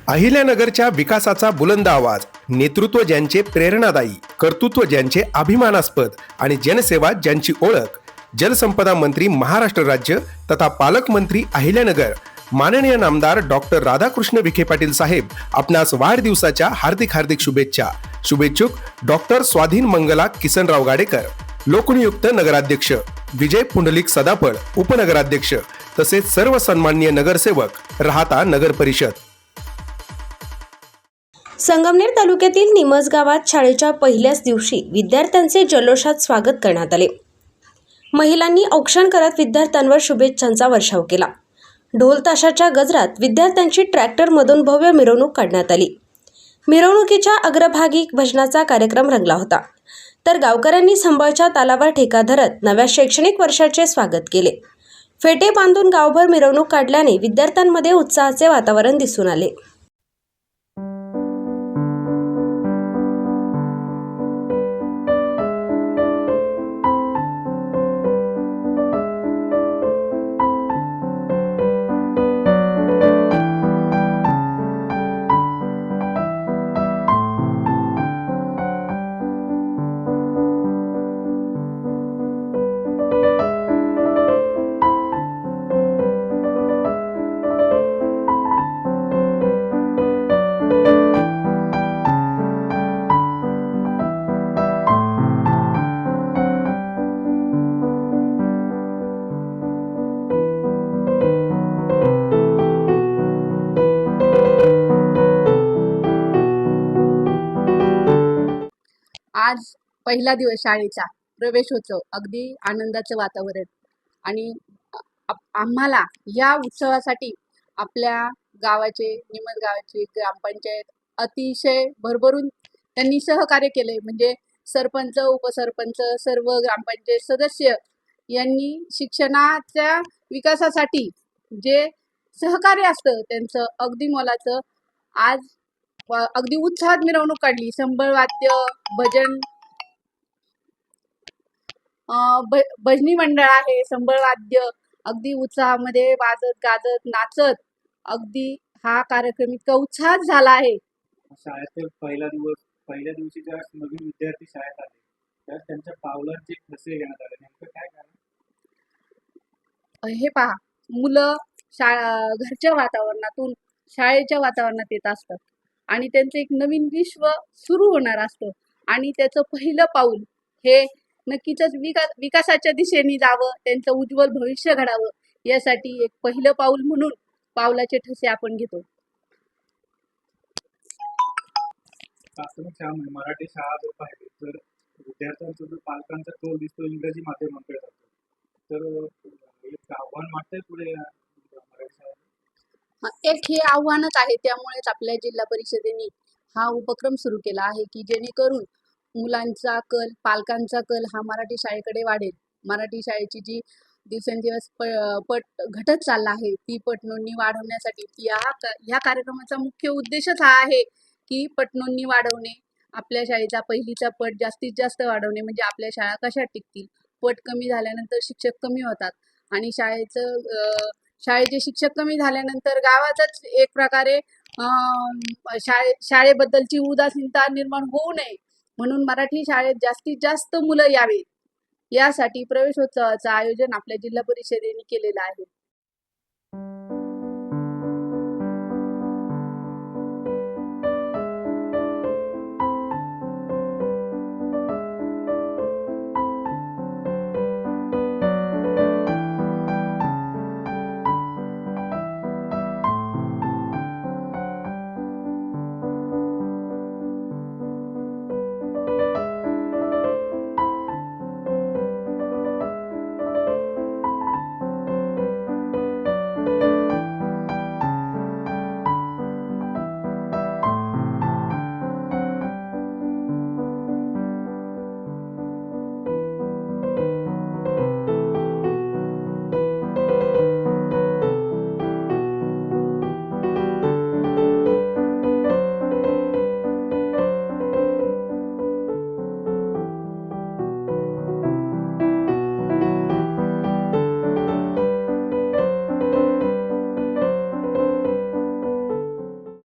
अहिल्यानगरच्या विकासाचा बुलंद आवाज, नेतृत्व ज्यांचे प्रेरणादायी, कर्तृत्व ज्यांचे अभिमानास्पद आणि जनसेवा ज्यांची ओळख, जलसंपदा मंत्री महाराष्ट्र राज्य तथा पालकमंत्री अहिल्यानगर माननीय नामदार डॉक्टर राधाकृष्ण विखे पाटील साहेब आपणास वाढदिवसाच्या हार्दिक शुभेच्छा. शुभेच्छुक डॉक्टर स्वाधीन मंगला किसनराव गाडेकर, लोकनियुक्त नगराध्यक्ष विजय पुंडलिक सदाफळ, उपनगराध्यक्ष तसेच सर्व सन्माननीय नगरसेवक, राहता नगर परिषद. संगमनेर तालुक्यातील निमज गावात शाळेच्या पहिल्याच दिवशी विद्यार्थ्यांचे जल्लोषात स्वागत करण्यात आले. महिलांनी औक्षण करत विद्यार्थ्यांवर शुभेच्छांचा वर्षाव केला. ढोल ताशाच्या गजरात विद्यार्थ्यांची ट्रॅक्टरमधून भव्य मिरवणूक काढण्यात आली. मिरवणुकीच्या अग्रभागी भजनाचा कार्यक्रम रंगला होता. तर गावकऱ्यांनी संबळच्या तालावर ठेका धरत नव्या शैक्षणिक वर्षाचे स्वागत केले. फेटे बांधून गावभर मिरवणूक काढल्याने विद्यार्थ्यांमध्ये उत्साहाचे वातावरण दिसून आले. आज पहिला दिवस शाळेचा प्रवेशोत्सव, अगदी आनंदाचं वातावरण आणि आम्हाला या उत्सवासाठी आपल्या गावाचे, निमज गावाचे ग्रामपंचायत अतिशय भरभरून त्यांनी सहकार्य केले. म्हणजे सरपंच, उपसरपंच, सर्व ग्रामपंचायत सदस्य यांनी शिक्षणाच्या विकासासाठी जे सहकार्य असतं त्यांचं अगदी मोलाचं आज अगदी उत्साहात मिरवणूक काढली. संबळ वाद्य, भजन, भजनी मंडळ आहे, संबळ वाद्य अगदी उत्साहामध्ये वाजत गाजत नाचत अगदी हा कार्यक्रम इतका उत्साहात झाला आहे. शाळेतील पहिल्या दिवशी ज्या नवीन विद्यार्थी शाळेत आले त्यात त्यांच्या पावलांचे ठसे घेण्यात आले, नेमकं काय कारण? हे पहा, मुलं घरच्या वातावरणातून शाळेच्या वातावरणात येत असतात आणि त्यांचं एक नवीन विश्व सुरू होणार असतं आणि त्याचं पहिलं पाऊल हे नक्कीच विकासाच्या दिशेने जावं, त्यांचं उज्ज्वल भविष्य घडावं यासाठी एक पहिलं पाऊल म्हणून पावलाचे ठसे आपण घेतो. प्राथमिक शाळा मराठी शाळा जर पाहिली तर विद्यार्थ्यांचा जो पालकांचा कल दिसतो इंग्रजी माध्यमांकडे जातो, तर एक आव्हान वाटतंय पुढे मराठी शाळेत. एक हे आव्हानच आहे. त्यामुळेच आपल्या जिल्हा परिषदेने हा उपक्रम सुरू केला आहे की जेणेकरून मुलांचा कल, पालकांचा कल हा मराठी शाळेकडे वाढेल. मराठी शाळेची जी दिवसेंदिवस पट घटत चालला आहे ती पट नोंदणी वाढवण्यासाठी ह्या कार्यक्रमाचा मुख्य उद्देशच हा आहे की पट नोंदणी वाढवणे, आपल्या शाळेचा पहिलीचा पट जास्तीत जास्त वाढवणे. म्हणजे आपल्या शाळा कशा टिकतील? पट कमी झाल्यानंतर शिक्षक कमी होतात आणि शाळेचे शिक्षक कमी झाल्यानंतर गावातच एक प्रकारे शाळेबद्दलची उदासीनता निर्माण होऊ नये म्हणून मराठी शाळेत जास्तीत जास्त मुलं यावे यासाठी प्रवेशोत्सवाचं आयोजन आपल्या जिल्हा परिषदेने केलेलं आहे.